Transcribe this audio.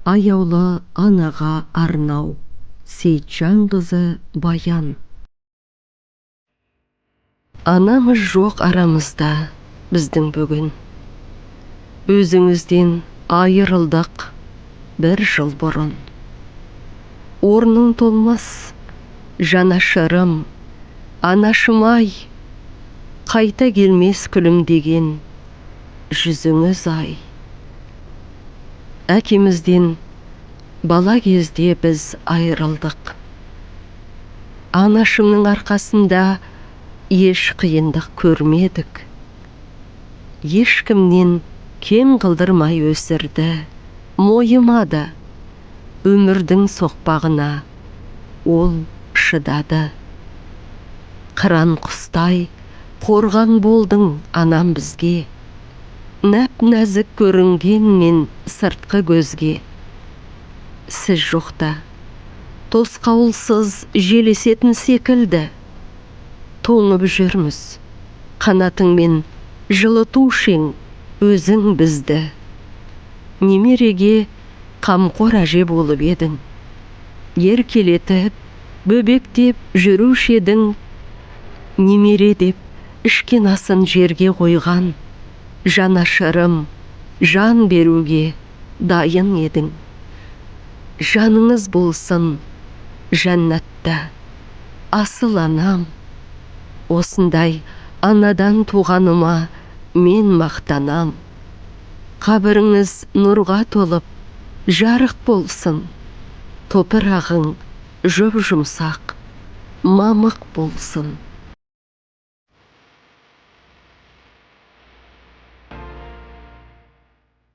Аяулы анаға арнау. Сейітжанқызы Баян. Анамыз жоқ арамызда біздің бүгін. Өзіңізден айырылдық бір жыл бұрын. Орның толмас жанашырым, анашым-ай, қайта келмес күлімдеген жүзіңіз ай. Әкемізден бала кезде біз айырылдық. Анашымның арқасында еш қиындық көрмедік. Ешкімнен кем қылдырмай өсірді, мойымады. Өмірдің соқпағына ол шыдады. Қыран құстай қорған болдың анам бізге. Нәп-нәзік көрінгенмен сыртқы көзге. Сіз жоқта тосқауылсыз желесетін секілді. Тоңып жүрміз, қанатыңмен жылытушы ең өзің бізді. Немереге қамқор әже болып едің. Еркелетіп, бөбектеп жүруші едің. Немере деп ішкен асын жерге қойған, жанашырым, жан беруге дайын едің. Жаныңыз болсын жәннатта, асыл анам. Осындай анадан туғаныма мен мақтанам. Қабіріңіз нұрға толып, жарық болсын. Топырағың жұп-жұмсақ, мамық болсын.